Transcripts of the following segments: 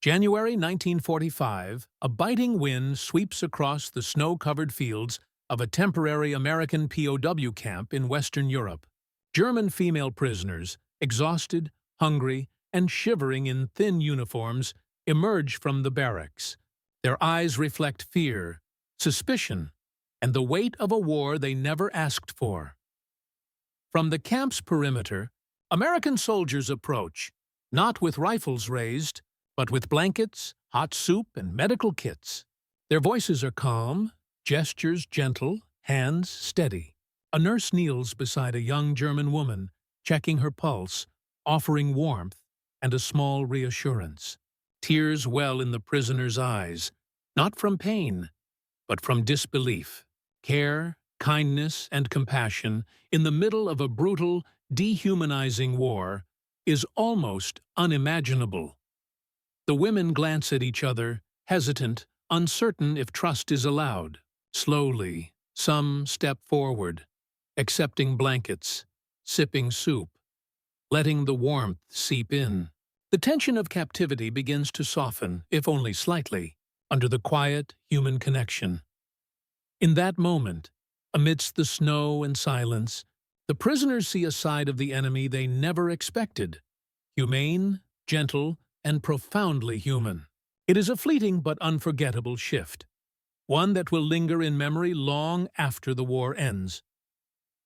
January 1945, a biting wind sweeps across the snow-covered fields of a temporary American POW camp in Western Europe. German female prisoners, exhausted, hungry, and shivering in thin uniforms, emerge from the barracks. Their eyes reflect fear, suspicion, and the weight of a war they never asked for. From the camp's perimeter, American soldiers approach, not with rifles raised, but with blankets, hot soup, and medical kits. Their voices are calm, gestures gentle, hands steady. A nurse kneels beside a young German woman, checking her pulse, offering warmth and a small reassurance. Tears well in the prisoner's eyes, not from pain, but from disbelief. Care, kindness, and compassion in the middle of a brutal, dehumanizing war is almost unimaginable. The women glance at each other, hesitant, uncertain if trust is allowed. Slowly, some step forward, accepting blankets, sipping soup, letting the warmth seep in. The tension of captivity begins to soften, if only slightly, under the quiet human connection. In that moment, amidst the snow and silence, the prisoners see a side of the enemy they never expected. Humane, gentle, and profoundly human. It is a fleeting but unforgettable shift, one that will linger in memory long after the war ends.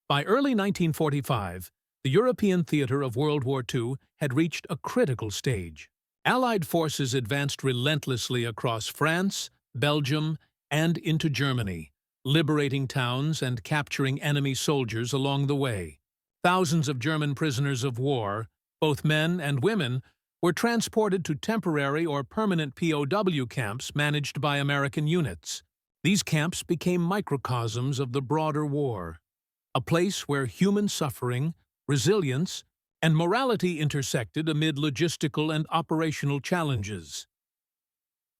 By early 1945, the European theater of World War II had reached a critical stage. Allied forces advanced relentlessly across France, Belgium, and into Germany, liberating towns and capturing enemy soldiers along the way. Thousands of German prisoners of war, both men and women, were transported to temporary or permanent POW camps managed by American units. These camps became microcosms of the broader war, a place where human suffering, resilience, and morality intersected amid logistical and operational challenges.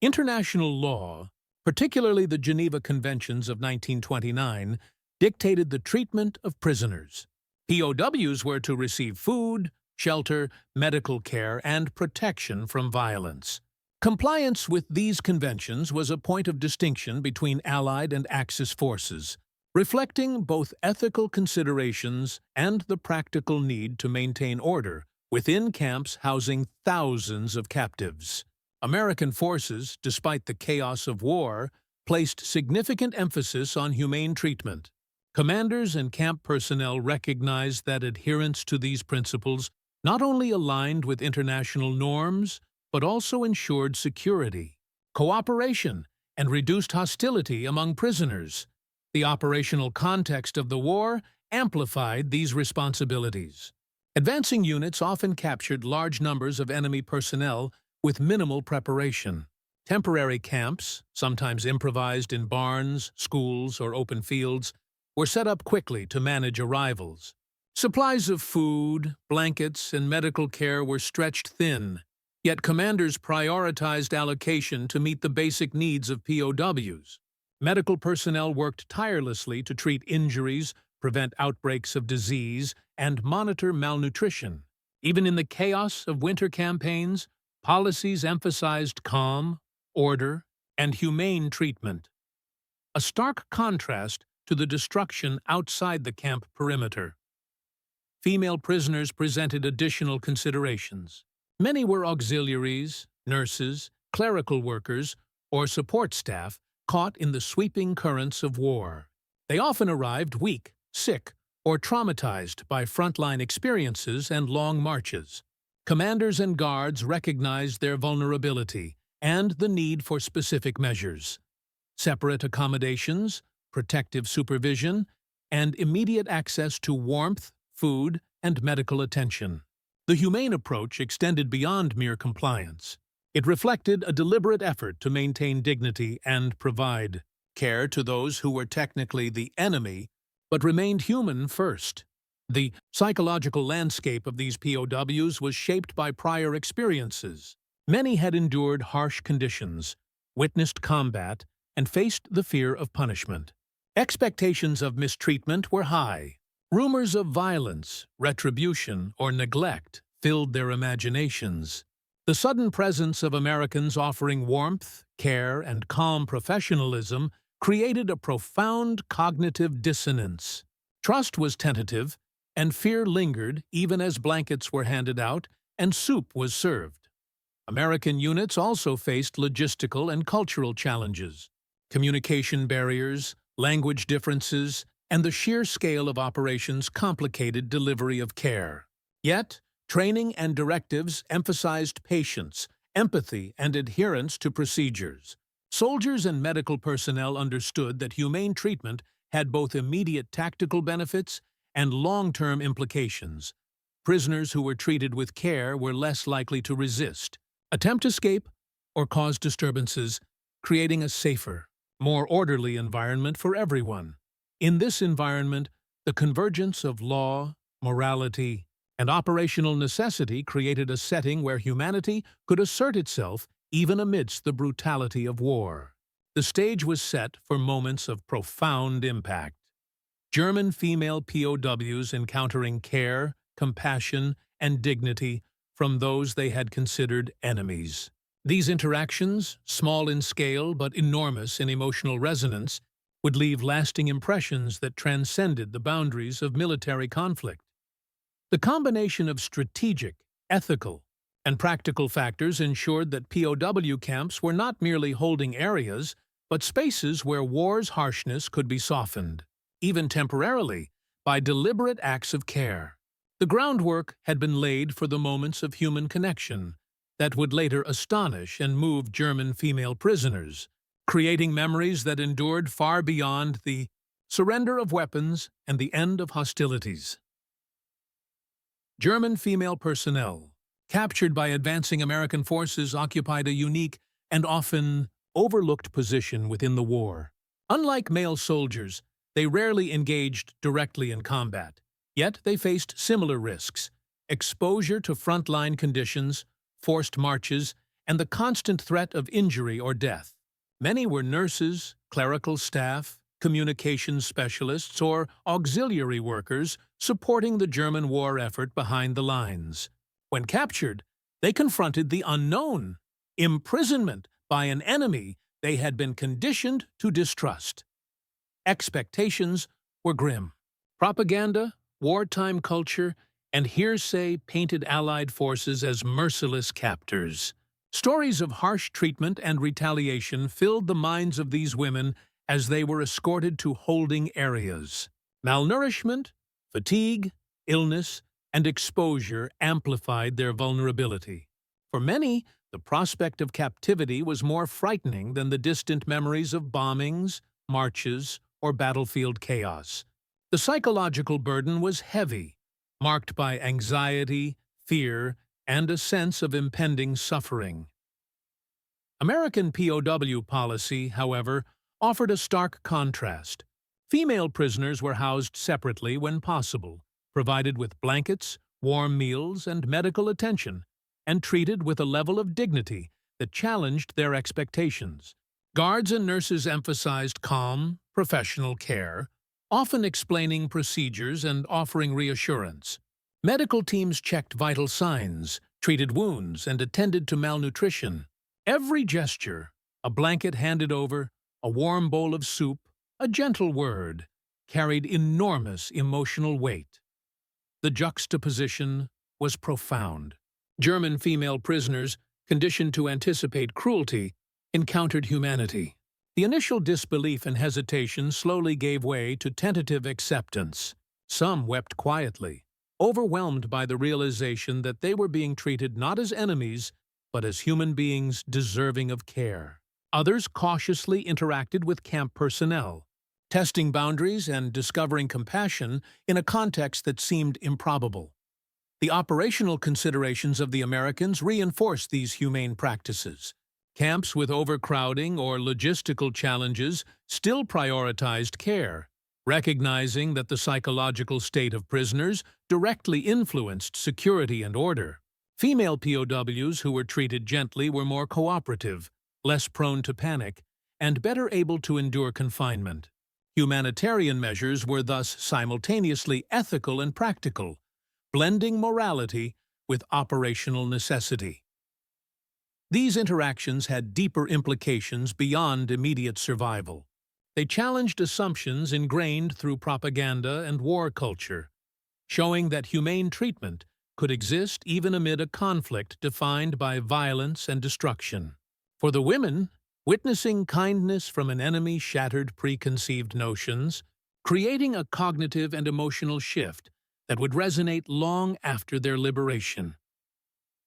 International law, particularly the Geneva Conventions of 1929, dictated the treatment of prisoners. POWs were to receive food, shelter, medical care, and protection from violence. Compliance with these conventions was a point of distinction between Allied and Axis forces, reflecting both ethical considerations and the practical need to maintain order within camps housing thousands of captives. American forces, despite the chaos of war, placed significant emphasis on humane treatment. Commanders and camp personnel recognized that adherence to these principles not only aligned with international norms, but also ensured security, cooperation, and reduced hostility among prisoners. The operational context of the war amplified these responsibilities. Advancing units often captured large numbers of enemy personnel with minimal preparation. Temporary camps, sometimes improvised in barns, schools, or open fields, were set up quickly to manage arrivals. Supplies of food, blankets, and medical care were stretched thin, yet commanders prioritized allocation to meet the basic needs of POWs. Medical personnel worked tirelessly to treat injuries, prevent outbreaks of disease, and monitor malnutrition. Even in the chaos of winter campaigns, policies emphasized calm, order, and humane treatment. A stark contrast to the destruction outside the camp perimeter. Female prisoners presented additional considerations. Many were auxiliaries, nurses, clerical workers, or support staff caught in the sweeping currents of war. They often arrived weak, sick, or traumatized by frontline experiences and long marches. Commanders and guards recognized their vulnerability and the need for specific measures. Separate accommodations, protective supervision, and immediate access to warmth, food, and medical attention. The humane approach extended beyond mere compliance. It reflected a deliberate effort to maintain dignity and provide care to those who were technically the enemy, but remained human first. The psychological landscape of these POWs was shaped by prior experiences. Many had endured harsh conditions, witnessed combat, and faced the fear of punishment. Expectations of mistreatment were high. Rumors of violence, retribution, or neglect filled their imaginations. The sudden presence of Americans offering warmth, care, and calm professionalism created a profound cognitive dissonance. Trust was tentative, and fear lingered even as blankets were handed out and soup was served. American units also faced logistical and cultural challenges. Communication barriers, language differences, and the sheer scale of operations complicated delivery of care. Yet, training and directives emphasized patience, empathy, and adherence to procedures. Soldiers and medical personnel understood that humane treatment had both immediate tactical benefits and long-term implications. Prisoners who were treated with care were less likely to resist, attempt escape, or cause disturbances, creating a safer, more orderly environment for everyone. In this environment, the convergence of law, morality, and operational necessity created a setting where humanity could assert itself even amidst the brutality of war. The stage was set for moments of profound impact. German female POWs encountering care, compassion, and dignity from those they had considered enemies. These interactions, small in scale but enormous in emotional resonance, would leave lasting impressions that transcended the boundaries of military conflict. The combination of strategic, ethical, and practical factors ensured that POW camps were not merely holding areas, but spaces where war's harshness could be softened, even temporarily, by deliberate acts of care. The groundwork had been laid for the moments of human connection that would later astonish and move German female prisoners, creating memories that endured far beyond the surrender of weapons and the end of hostilities. German female personnel, captured by advancing American forces, occupied a unique and often overlooked position within the war. Unlike male soldiers, they rarely engaged directly in combat, yet they faced similar risks: exposure to frontline conditions, forced marches, and the constant threat of injury or death. Many were nurses, clerical staff, communications specialists, or auxiliary workers supporting the German war effort behind the lines. When captured, they confronted the unknown: imprisonment by an enemy they had been conditioned to distrust. Expectations were grim. Propaganda, wartime culture, and hearsay painted Allied forces as merciless captors. Stories of harsh treatment and retaliation filled the minds of these women as they were escorted to holding areas. Malnourishment, fatigue, illness, and exposure amplified their vulnerability. For many, the prospect of captivity was more frightening than the distant memories of bombings, marches, or battlefield chaos. The psychological burden was heavy, marked by anxiety, fear, and a sense of impending suffering. American POW policy, however, offered a stark contrast. Female prisoners were housed separately when possible, provided with blankets, warm meals, and medical attention, and treated with a level of dignity that challenged their expectations. Guards and nurses emphasized calm, professional care, often explaining procedures and offering reassurance. Medical teams checked vital signs, treated wounds, and attended to malnutrition. Every gesture, a blanket handed over, a warm bowl of soup, a gentle word, carried enormous emotional weight. The juxtaposition was profound. German female prisoners, conditioned to anticipate cruelty, encountered humanity. The initial disbelief and hesitation slowly gave way to tentative acceptance. Some wept quietly, overwhelmed by the realization that they were being treated not as enemies, but as human beings deserving of care. Others cautiously interacted with camp personnel, testing boundaries and discovering compassion in a context that seemed improbable. The operational considerations of the Americans reinforced these humane practices. Camps with overcrowding or logistical challenges still prioritized care, recognizing that the psychological state of prisoners directly influenced security and order. Female POWs who were treated gently were more cooperative, less prone to panic, and better able to endure confinement. Humanitarian measures were thus simultaneously ethical and practical, blending morality with operational necessity. These interactions had deeper implications beyond immediate survival. They challenged assumptions ingrained through propaganda and war culture, showing that humane treatment could exist even amid a conflict defined by violence and destruction. For the women, witnessing kindness from an enemy shattered preconceived notions, creating a cognitive and emotional shift that would resonate long after their liberation.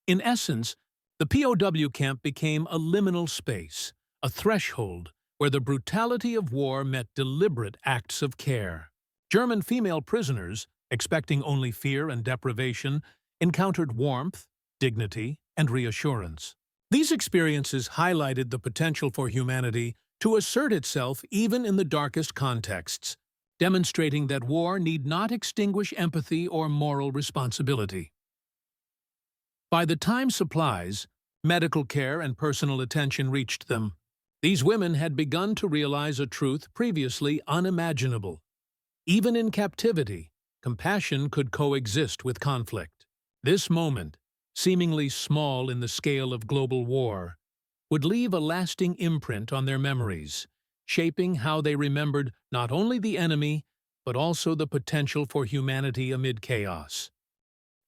In essence, the POW camp became a liminal space, a threshold where the brutality of war met deliberate acts of care. German female prisoners, expecting only fear and deprivation, encountered warmth, dignity, and reassurance. These experiences highlighted the potential for humanity to assert itself even in the darkest contexts, demonstrating that war need not extinguish empathy or moral responsibility. By the time supplies, medical care, and personal attention reached them, these women had begun to realize a truth previously unimaginable. Even in captivity, compassion could coexist with conflict. This moment, seemingly small in the scale of global war, would leave a lasting imprint on their memories, shaping how they remembered not only the enemy, but also the potential for humanity amid chaos.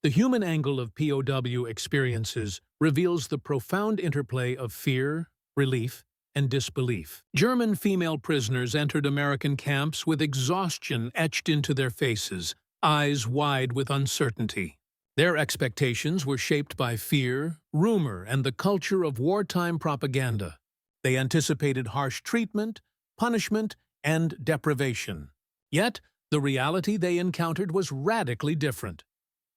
The human angle of POW experiences reveals the profound interplay of fear, relief, and disbelief. German female prisoners entered American camps with exhaustion etched into their faces, eyes wide with uncertainty. Their expectations were shaped by fear, rumor, and the culture of wartime propaganda. They anticipated harsh treatment, punishment, and deprivation. Yet, the reality they encountered was radically different.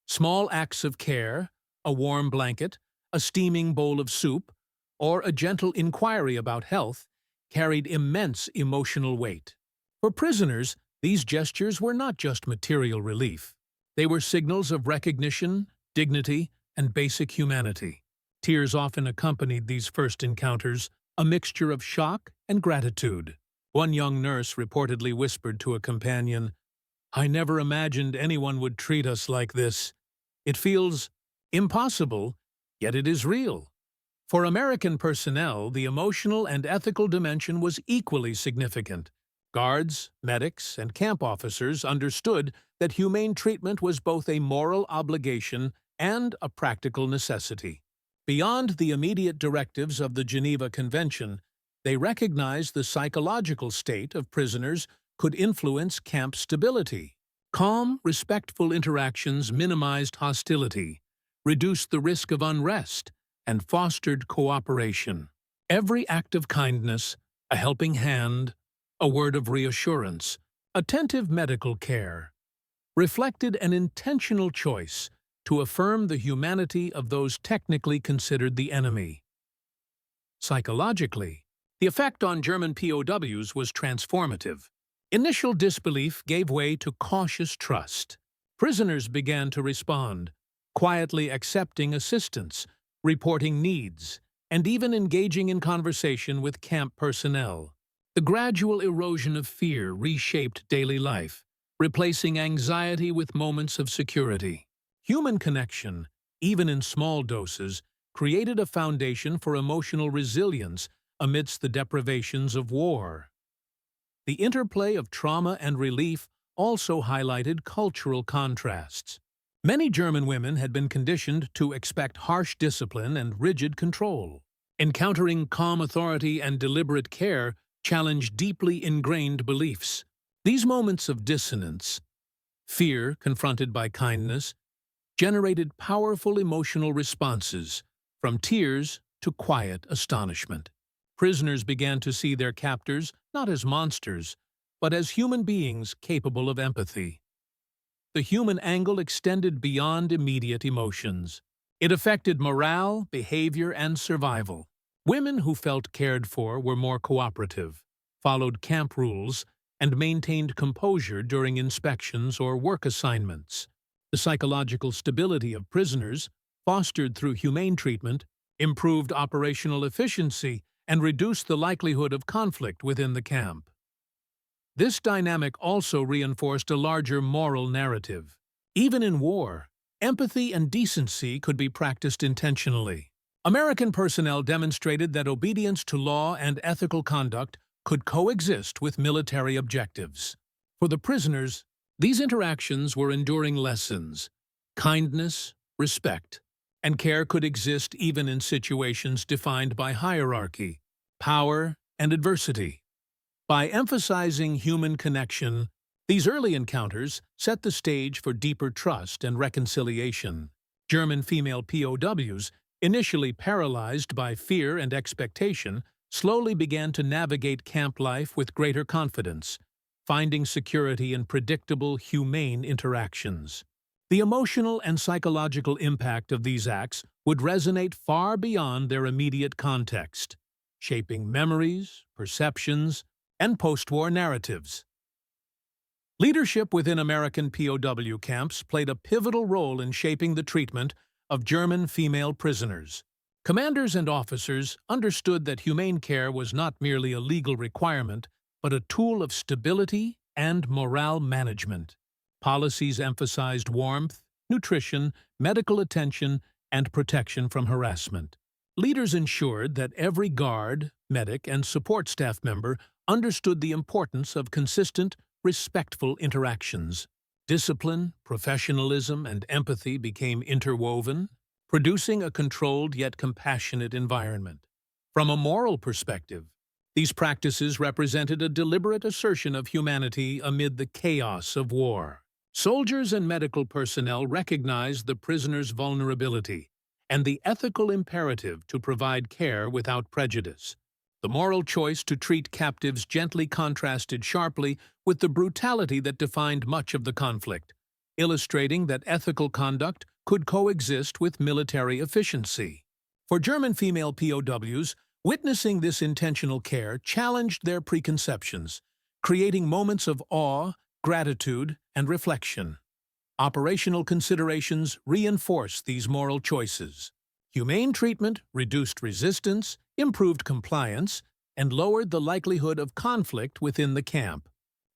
Small acts of care, a warm blanket, a steaming bowl of soup, or a gentle inquiry about health, carried immense emotional weight. For prisoners, these gestures were not just material relief. They were signals of recognition, dignity, and basic humanity. Tears often accompanied these first encounters, a mixture of shock and gratitude. One young nurse reportedly whispered to a companion, "I never imagined anyone would treat us like this. It feels impossible, yet it is real." For American personnel, the emotional and ethical dimension was equally significant. Guards, medics, and camp officers understood that humane treatment was both a moral obligation and a practical necessity. Beyond the immediate directives of the Geneva Convention, they recognized the psychological state of prisoners could influence camp stability. Calm, respectful interactions minimized hostility, reduced the risk of unrest, and fostered cooperation. Every act of kindness, a helping hand, a word of reassurance, attentive medical care, reflected an intentional choice to affirm the humanity of those technically considered the enemy. Psychologically, the effect on German POWs was transformative. Initial disbelief gave way to cautious trust. Prisoners began to respond, quietly accepting assistance, reporting needs, and even engaging in conversation with camp personnel. The gradual erosion of fear reshaped daily life, replacing anxiety with moments of security. Human connection, even in small doses, created a foundation for emotional resilience amidst the deprivations of war. The interplay of trauma and relief also highlighted cultural contrasts. Many German women had been conditioned to expect harsh discipline and rigid control. Encountering calm authority and deliberate care challenged deeply ingrained beliefs. These moments of dissonance, fear confronted by kindness, generated powerful emotional responses, from tears to quiet astonishment. Prisoners began to see their captors not as monsters, but as human beings capable of empathy. The human angle extended beyond immediate emotions. It affected morale, behavior, and survival. Women who felt cared for were more cooperative, followed camp rules, and maintained composure during inspections or work assignments. The psychological stability of prisoners, fostered through humane treatment, improved operational efficiency and reduced the likelihood of conflict within the camp. This dynamic also reinforced a larger moral narrative. Even in war, empathy and decency could be practiced intentionally. American personnel demonstrated that obedience to law and ethical conduct could coexist with military objectives. For the prisoners, these interactions were enduring lessons. Kindness, respect, and care could exist even in situations defined by hierarchy, power, and adversity. By emphasizing human connection, these early encounters set the stage for deeper trust and reconciliation. German female POWs, initially paralyzed by fear and expectation, slowly began to navigate camp life with greater confidence, finding security in predictable, humane interactions. The emotional and psychological impact of these acts would resonate far beyond their immediate context, shaping memories, perceptions, and post-war narratives. Leadership within American POW camps played a pivotal role in shaping the treatment of German female prisoners. Commanders and officers understood that humane care was not merely a legal requirement, but a tool of stability and morale management. Policies emphasized warmth, nutrition, medical attention, and protection from harassment. Leaders ensured that every guard, medic, and support staff member understood the importance of consistent, respectful interactions. Discipline, professionalism, and empathy became interwoven, producing a controlled yet compassionate environment. From a moral perspective, these practices represented a deliberate assertion of humanity amid the chaos of war. Soldiers and medical personnel recognized the prisoner's vulnerability and the ethical imperative to provide care without prejudice. The moral choice to treat captives gently contrasted sharply with the brutality that defined much of the conflict, illustrating that ethical conduct could coexist with military efficiency. For German female POWs, witnessing this intentional care challenged their preconceptions, creating moments of awe, gratitude, and reflection. Operational considerations reinforced these moral choices. Humane treatment reduced resistance, improved compliance, and lowered the likelihood of conflict within the camp.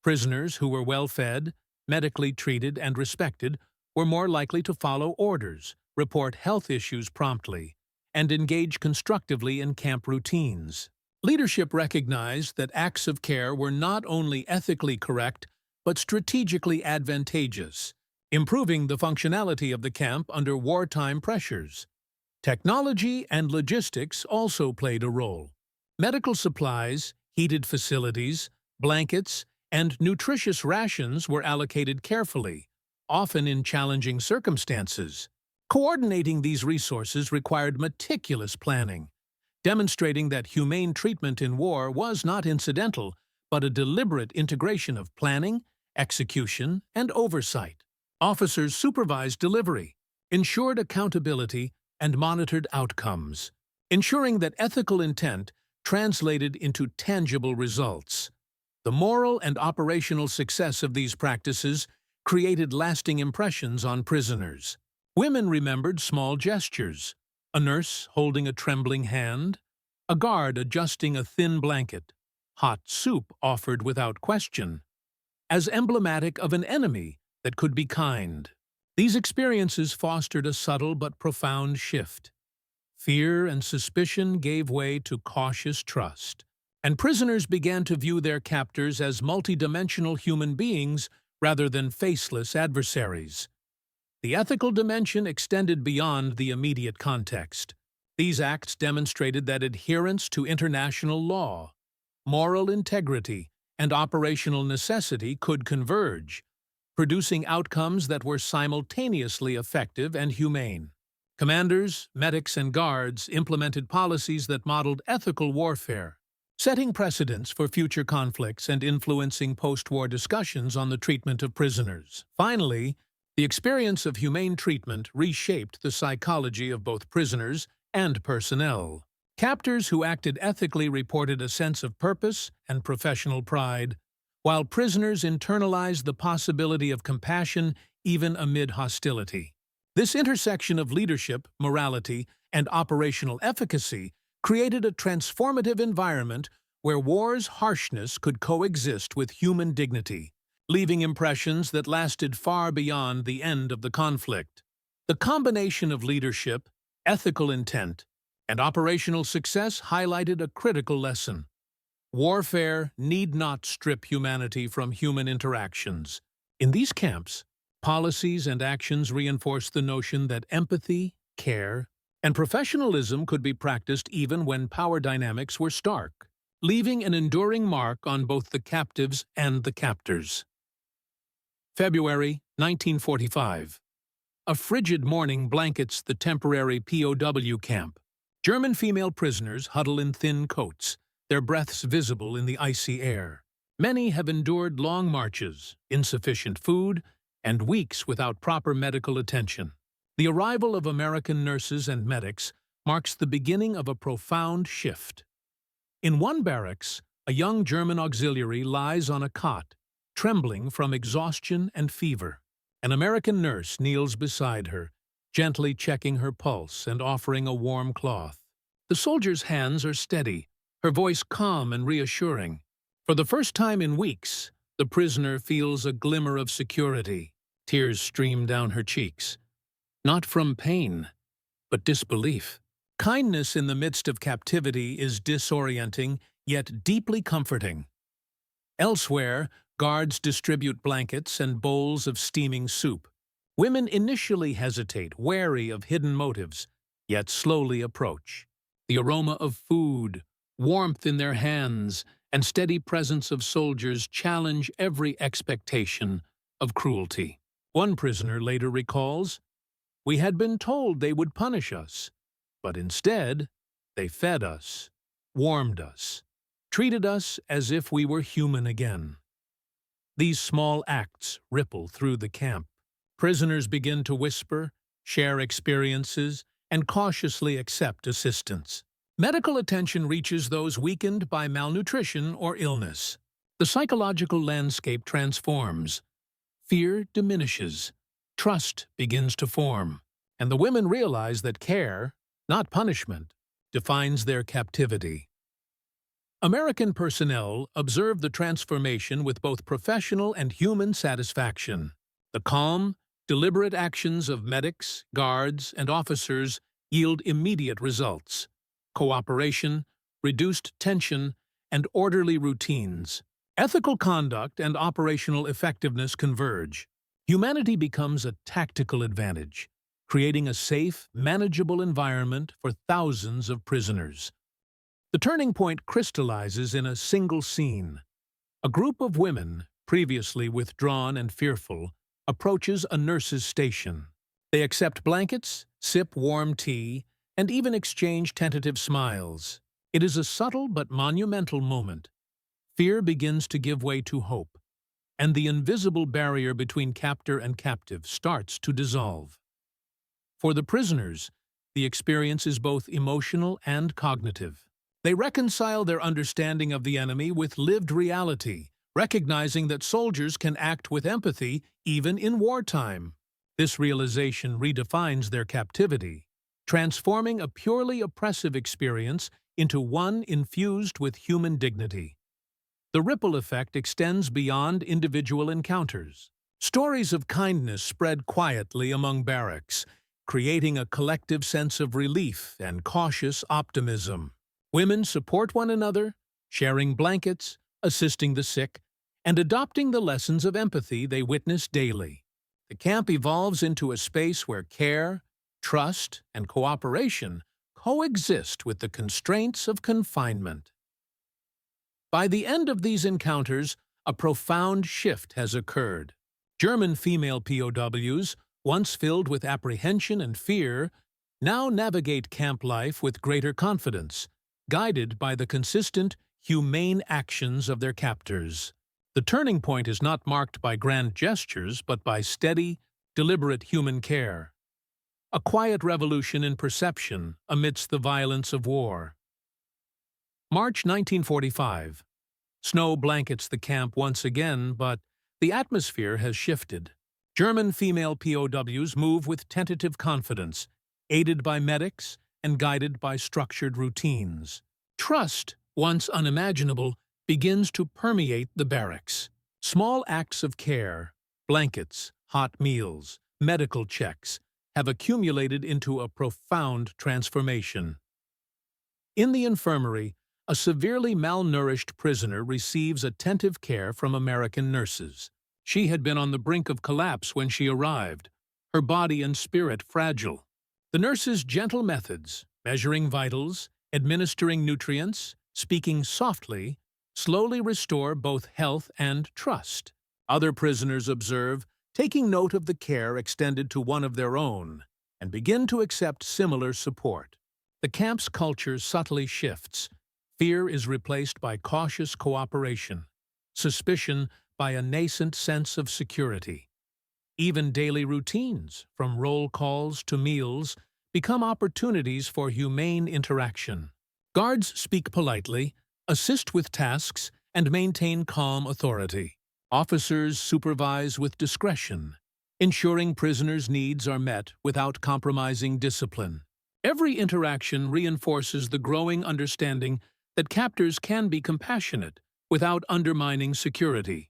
Prisoners who were well-fed, medically treated, and respected were more likely to follow orders, report health issues promptly, and engage constructively in camp routines. Leadership recognized that acts of care were not only ethically correct, but strategically advantageous, improving the functionality of the camp under wartime pressures. Technology and logistics also played a role. Medical supplies, heated facilities, blankets, and nutritious rations were allocated carefully, often in challenging circumstances. Coordinating these resources required meticulous planning, demonstrating that humane treatment in war was not incidental, but a deliberate integration of planning, execution, and oversight. Officers supervised delivery, ensured accountability, and monitored outcomes, ensuring that ethical intent translated into tangible results. The moral and operational success of these practices created lasting impressions on prisoners. Women remembered small gestures, a nurse holding a trembling hand, a guard adjusting a thin blanket, hot soup offered without question, as emblematic of an enemy that could be kind. These experiences fostered a subtle but profound shift. Fear and suspicion gave way to cautious trust, and prisoners began to view their captors as multidimensional human beings rather than faceless adversaries. The ethical dimension extended beyond the immediate context. These acts demonstrated that adherence to international law, moral integrity, and operational necessity could converge, producing outcomes that were simultaneously effective and humane. Commanders, medics, and guards implemented policies that modeled ethical warfare, setting precedents for future conflicts and influencing post-war discussions on the treatment of prisoners. Finally, the experience of humane treatment reshaped the psychology of both prisoners and personnel. Captors who acted ethically reported a sense of purpose and professional pride, while prisoners internalized the possibility of compassion even amid hostility. This intersection of leadership, morality, and operational efficacy created a transformative environment where war's harshness could coexist with human dignity, leaving impressions that lasted far beyond the end of the conflict. The combination of leadership, ethical intent, and operational success highlighted a critical lesson. Warfare need not strip humanity from human interactions. In these camps, policies and actions reinforce the notion that empathy, care, and professionalism could be practiced even when power dynamics were stark, leaving an enduring mark on both the captives and the captors. February 1945. A frigid morning blankets the temporary POW camp. German female prisoners huddle in thin coats, their breaths visible in the icy air. Many have endured long marches, insufficient food, and weeks without proper medical attention. The arrival of American nurses and medics marks the beginning of a profound shift. In one barracks, a young German auxiliary lies on a cot, trembling from exhaustion and fever. An American nurse kneels beside her, gently checking her pulse and offering a warm cloth. The soldier's hands are steady, her voice calm and reassuring. For the first time in weeks, the prisoner feels a glimmer of security. Tears stream down her cheeks. Not from pain, but disbelief. Kindness in the midst of captivity is disorienting, yet deeply comforting. Elsewhere, guards distribute blankets and bowls of steaming soup. Women initially hesitate, wary of hidden motives, yet slowly approach. The aroma of food, warmth in their hands, and steady presence of soldiers challenge every expectation of cruelty. One prisoner later recalls, "We had been told they would punish us, but instead, they fed us, warmed us, treated us as if we were human again." These small acts ripple through the camp. Prisoners begin to whisper, share experiences, and cautiously accept assistance. Medical attention reaches those weakened by malnutrition or illness. The psychological landscape transforms. Fear diminishes. Trust begins to form. And the women realize that care, not punishment, defines their captivity. American personnel observe the transformation with both professional and human satisfaction. The calm, deliberate actions of medics, guards, and officers yield immediate results. Cooperation, reduced tension, and orderly routines. Ethical conduct and operational effectiveness converge. Humanity becomes a tactical advantage, creating a safe, manageable environment for thousands of prisoners. The turning point crystallizes in a single scene. A group of women, previously withdrawn and fearful, approaches a nurse's station. They accept blankets, sip warm tea, and even exchange tentative smiles. It is a subtle but monumental moment. Fear begins to give way to hope, and the invisible barrier between captor and captive starts to dissolve. For the prisoners, the experience is both emotional and cognitive. They reconcile their understanding of the enemy with lived reality, recognizing that soldiers can act with empathy even in wartime. This realization redefines their captivity, transforming a purely oppressive experience into one infused with human dignity. The ripple effect extends beyond individual encounters. Stories of kindness spread quietly among barracks, creating a collective sense of relief and cautious optimism. Women support one another, sharing blankets, assisting the sick, and adopting the lessons of empathy they witness daily. The camp evolves into a space where care, trust, and cooperation coexist with the constraints of confinement. By the end of these encounters, a profound shift has occurred. German female POWs, once filled with apprehension and fear, now navigate camp life with greater confidence, guided by the consistent, humane actions of their captors. The turning point is not marked by grand gestures, but by steady, deliberate human care. A quiet revolution in perception amidst the violence of war. March 1945. Snow blankets the camp once again, but the atmosphere has shifted. German female POWs move with tentative confidence, aided by medics and guided by structured routines. Trust, once unimaginable, begins to permeate the barracks. Small acts of care, blankets, hot meals, medical checks, have accumulated into a profound transformation. In the infirmary, a severely malnourished prisoner receives attentive care from American nurses. She had been on the brink of collapse when she arrived, her body and spirit fragile. The nurses' gentle methods, measuring vitals, administering nutrients, speaking softly, slowly restore both health and trust. Other prisoners observe, taking note of the care extended to one of their own, and begin to accept similar support. The camp's culture subtly shifts. Fear is replaced by cautious cooperation, suspicion by a nascent sense of security. Even daily routines, from roll calls to meals, become opportunities for humane interaction. Guards speak politely, assist with tasks, and maintain calm authority. Officers supervise with discretion, ensuring prisoners' needs are met without compromising discipline. Every interaction reinforces the growing understanding that captors can be compassionate without undermining security.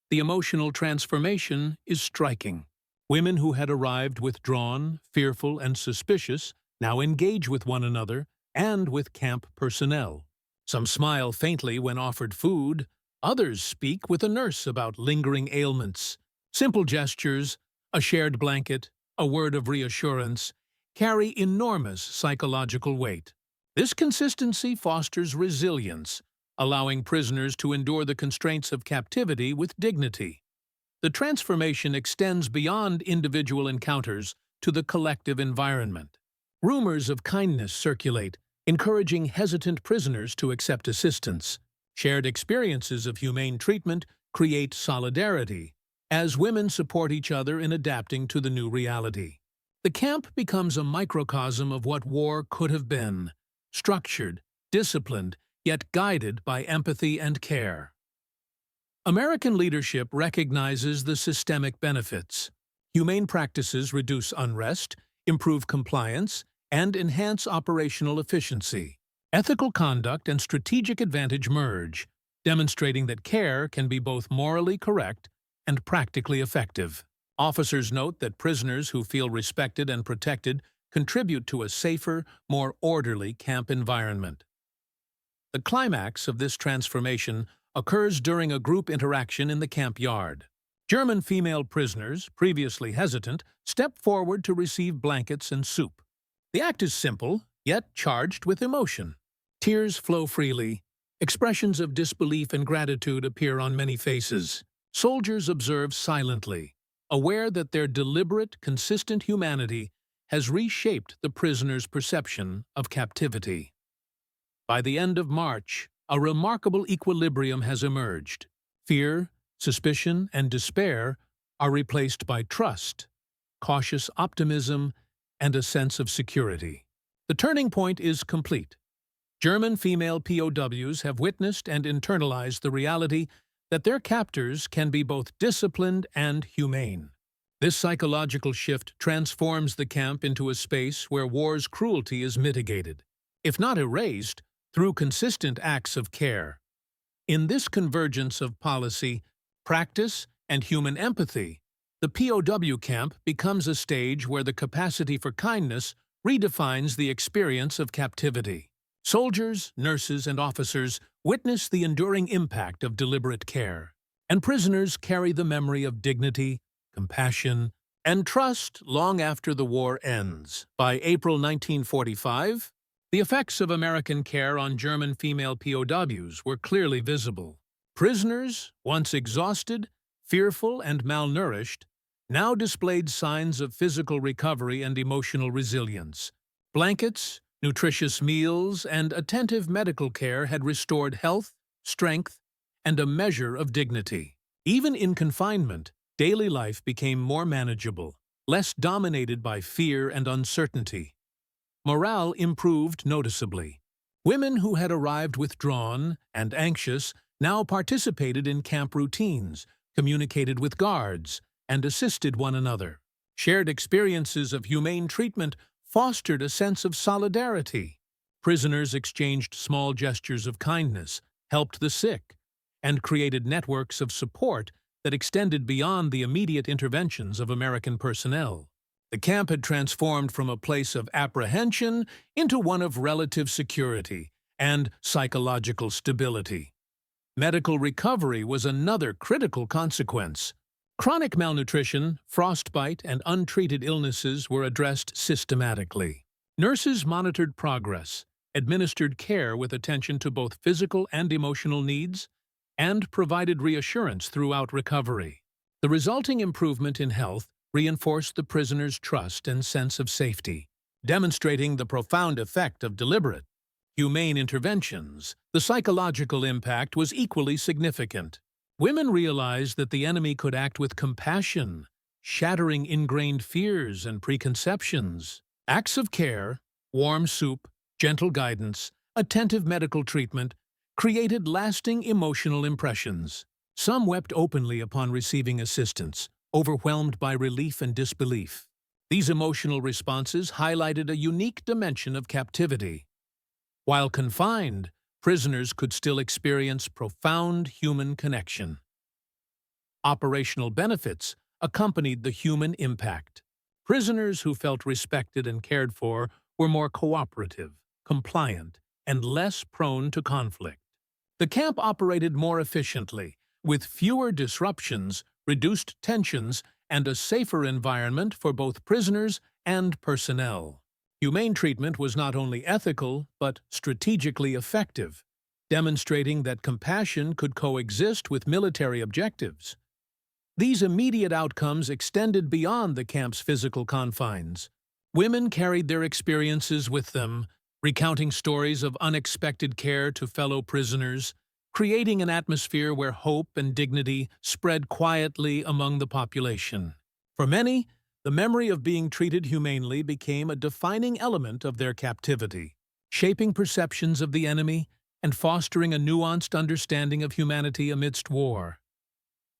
The emotional transformation is striking. Women who had arrived withdrawn, fearful, and suspicious now engage with one another and with camp personnel. Some smile faintly when offered food, others speak with a nurse about lingering ailments. Simple gestures, a shared blanket, a word of reassurance, carry enormous psychological weight. This consistency fosters resilience, allowing prisoners to endure the constraints of captivity with dignity. The transformation extends beyond individual encounters to the collective environment. Rumors of kindness circulate, encouraging hesitant prisoners to accept assistance. Shared experiences of humane treatment create solidarity, as women support each other in adapting to the new reality. The camp becomes a microcosm of what war could have been, structured, disciplined, yet guided by empathy and care. American leadership recognizes the systemic benefits. Humane practices reduce unrest, improve compliance, and enhance operational efficiency. Ethical conduct and strategic advantage merge, demonstrating that care can be both morally correct and practically effective. Officers note that prisoners who feel respected and protected contribute to a safer, more orderly camp environment. The climax of this transformation occurs during a group interaction in the camp yard. German female prisoners, previously hesitant, step forward to receive blankets and soup. The act is simple, yet charged with emotion. Tears flow freely. Expressions of disbelief and gratitude appear on many faces. Soldiers observe silently, aware that their deliberate, consistent humanity has reshaped the prisoners' perception of captivity. By the end of March, a remarkable equilibrium has emerged. Fear, suspicion, and despair are replaced by trust, cautious optimism, and a sense of security. The turning point is complete. German female POWs have witnessed and internalized the reality that their captors can be both disciplined and humane. This psychological shift transforms the camp into a space where war's cruelty is mitigated, if not erased, through consistent acts of care. In this convergence of policy, practice, and human empathy, the POW camp becomes a stage where the capacity for kindness redefines the experience of captivity. Soldiers, nurses, and officers witness the enduring impact of deliberate care, and prisoners carry the memory of dignity, compassion, and trust long after the war ends. By April 1945, the effects of American care on German female POWs were clearly visible. Prisoners, once exhausted, fearful, and malnourished, now displayed signs of physical recovery and emotional resilience. Blankets, nutritious meals, and attentive medical care had restored health, strength, and a measure of dignity. Even in confinement, daily life became more manageable, less dominated by fear and uncertainty. Morale improved noticeably. Women who had arrived withdrawn and anxious now participated in camp routines, communicated with guards, and assisted one another. Shared experiences of humane treatment fostered a sense of solidarity. Prisoners exchanged small gestures of kindness, helped the sick, and created networks of support that extended beyond the immediate interventions of American personnel. The camp had transformed from a place of apprehension into one of relative security and psychological stability. Medical recovery was another critical consequence. Chronic malnutrition, frostbite, and untreated illnesses were addressed systematically. Nurses monitored progress, administered care with attention to both physical and emotional needs, and provided reassurance throughout recovery. The resulting improvement in health reinforced the prisoners' trust and sense of safety, demonstrating the profound effect of deliberate, humane interventions. The psychological impact was equally significant. Women realized that the enemy could act with compassion, shattering ingrained fears and preconceptions. Acts of care, warm soup, gentle guidance, attentive medical treatment created lasting emotional impressions. Some wept openly upon receiving assistance, overwhelmed by relief and disbelief. These emotional responses highlighted a unique dimension of captivity. While confined, prisoners could still experience profound human connection. Operational benefits accompanied the human impact. Prisoners who felt respected and cared for were more cooperative, compliant, and less prone to conflict. The camp operated more efficiently, with fewer disruptions, reduced tensions, and a safer environment for both prisoners and personnel. Humane treatment was not only ethical, but strategically effective, demonstrating that compassion could coexist with military objectives. These immediate outcomes extended beyond the camp's physical confines. Women carried their experiences with them, recounting stories of unexpected care to fellow prisoners, creating an atmosphere where hope and dignity spread quietly among the population. For many, the memory of being treated humanely became a defining element of their captivity, shaping perceptions of the enemy and fostering a nuanced understanding of humanity amidst war.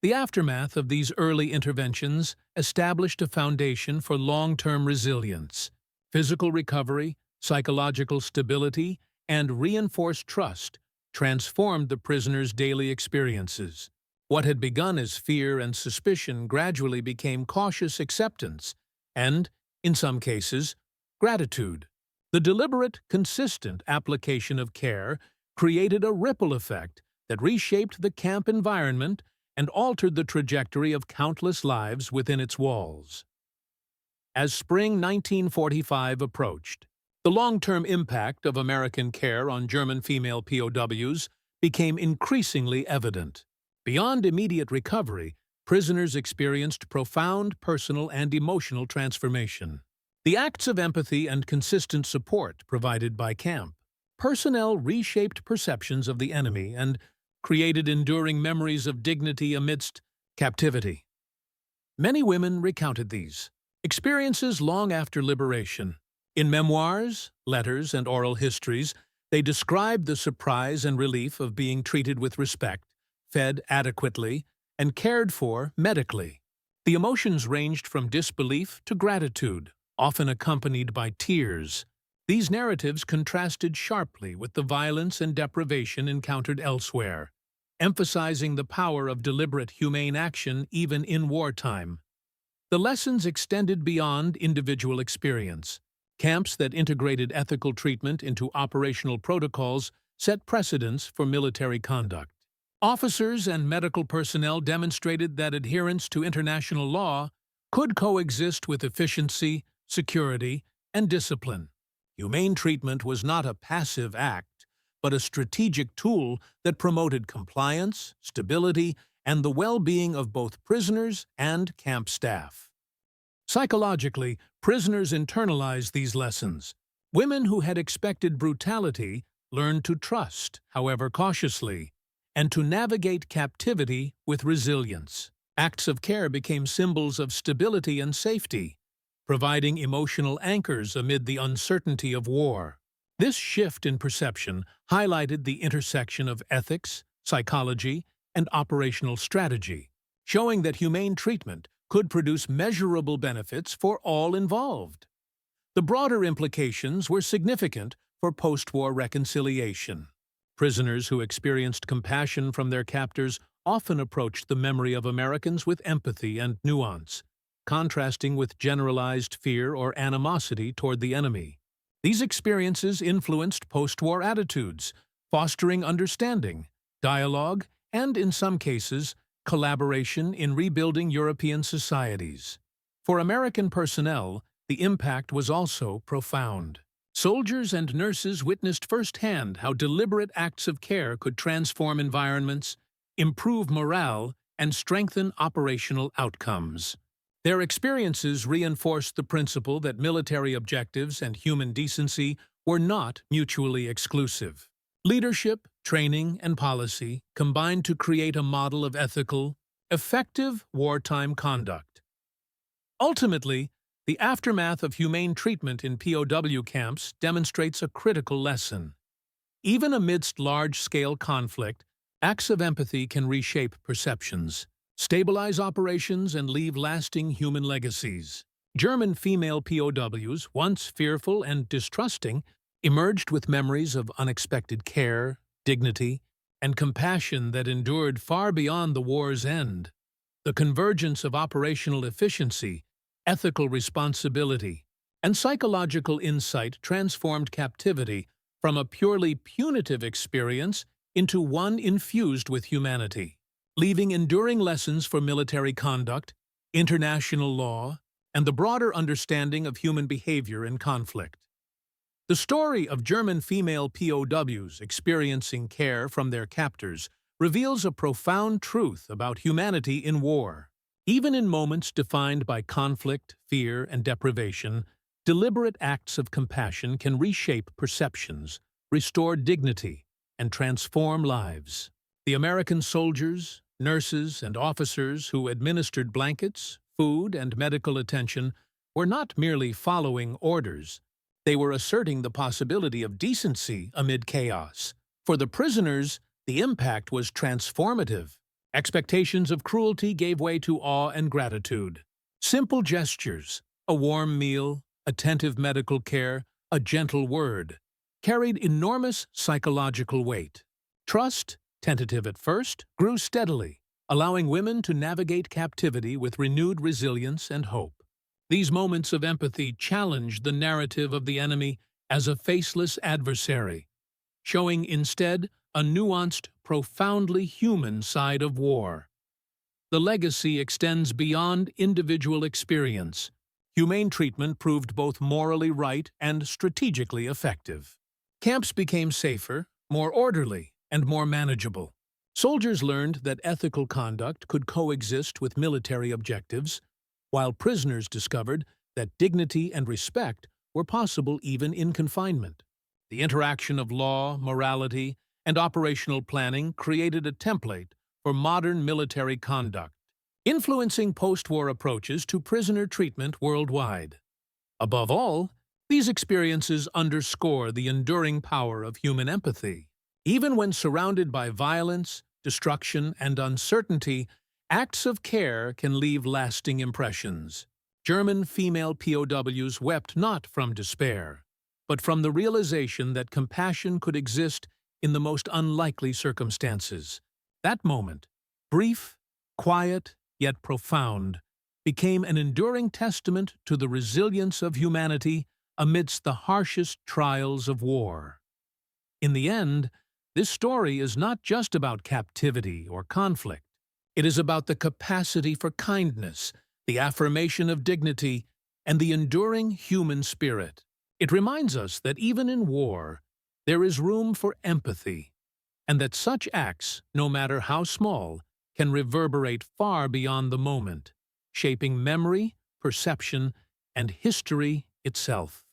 The aftermath of these early interventions established a foundation for long-term resilience. Physical recovery, psychological stability, and reinforced trust transformed the prisoners' daily experiences. What had begun as fear and suspicion gradually became cautious acceptance and, in some cases, gratitude. The deliberate, consistent application of care created a ripple effect that reshaped the camp environment and altered the trajectory of countless lives within its walls. As spring 1945 approached, the long-term impact of American care on German female POWs became increasingly evident. Beyond immediate recovery, prisoners experienced profound personal and emotional transformation. The acts of empathy and consistent support provided by camp personnel reshaped perceptions of the enemy and created enduring memories of dignity amidst captivity. Many women recounted these experiences long after liberation. In memoirs, letters, and oral histories, they described the surprise and relief of being treated with respect, fed adequately, and cared for medically. The emotions ranged from disbelief to gratitude, often accompanied by tears. These narratives contrasted sharply with the violence and deprivation encountered elsewhere, emphasizing the power of deliberate humane action even in wartime. The lessons extended beyond individual experience. Camps that integrated ethical treatment into operational protocols set precedents for military conduct. Officers and medical personnel demonstrated that adherence to international law could coexist with efficiency, security, and discipline. Humane treatment was not a passive act, but a strategic tool that promoted compliance, stability, and the well-being of both prisoners and camp staff. Psychologically, prisoners internalized these lessons. Women who had expected brutality learned to trust, however cautiously, and to navigate captivity with resilience. Acts of care became symbols of stability and safety, providing emotional anchors amid the uncertainty of war. This shift in perception highlighted the intersection of ethics, psychology, and operational strategy, showing that humane treatment could produce measurable benefits for all involved. The broader implications were significant for post-war reconciliation. Prisoners who experienced compassion from their captors often approached the memory of Americans with empathy and nuance, contrasting with generalized fear or animosity toward the enemy. These experiences influenced post-war attitudes, fostering understanding, dialogue, and, in some cases, collaboration in rebuilding European societies. For American personnel, the impact was also profound. Soldiers and nurses witnessed firsthand how deliberate acts of care could transform environments, improve morale, and strengthen operational outcomes. Their experiences reinforced the principle that military objectives and human decency were not mutually exclusive. Leadership, training, and policy combined to create a model of ethical, effective wartime conduct. Ultimately, the aftermath of humane treatment in POW camps demonstrates a critical lesson. Even amidst large-scale conflict, acts of empathy can reshape perceptions, stabilize operations, and leave lasting human legacies. German female POWs, once fearful and distrusting, emerged with memories of unexpected care, dignity, and compassion that endured far beyond the war's end. The convergence of operational efficiency, ethical responsibility, and psychological insight transformed captivity from a purely punitive experience into one infused with humanity, leaving enduring lessons for military conduct, international law, and the broader understanding of human behavior in conflict. The story of German female POWs experiencing care from their captors reveals a profound truth about humanity in war. Even in moments defined by conflict, fear, and deprivation, deliberate acts of compassion can reshape perceptions, restore dignity, and transform lives. The American soldiers, nurses, and officers who administered blankets, food, and medical attention were not merely following orders. They were asserting the possibility of decency amid chaos. For the prisoners, the impact was transformative. Expectations of cruelty gave way to awe and gratitude. Simple gestures, a warm meal, attentive medical care, a gentle word, carried enormous psychological weight. Trust, tentative at first, grew steadily, allowing women to navigate captivity with renewed resilience and hope. These moments of empathy challenged the narrative of the enemy as a faceless adversary, showing instead a nuanced, profoundly human side of war. The legacy extends beyond individual experience. Humane treatment proved both morally right and strategically effective. Camps became safer, more orderly, and more manageable. Soldiers learned that ethical conduct could coexist with military objectives, while prisoners discovered that dignity and respect were possible even in confinement. The interaction of law, morality, and operational planning created a template for modern military conduct, influencing post-war approaches to prisoner treatment worldwide. Above all, these experiences underscore the enduring power of human empathy. Even when surrounded by violence, destruction, and uncertainty, acts of care can leave lasting impressions. German female POWs wept not from despair, but from the realization that compassion could exist in the most unlikely circumstances. That moment, brief, quiet, yet profound, became an enduring testament to the resilience of humanity amidst the harshest trials of war. In the end, this story is not just about captivity or conflict. It is about the capacity for kindness, the affirmation of dignity, and the enduring human spirit. It reminds us that even in war, there is room for empathy, and that such acts, no matter how small, can reverberate far beyond the moment, shaping memory, perception, and history itself.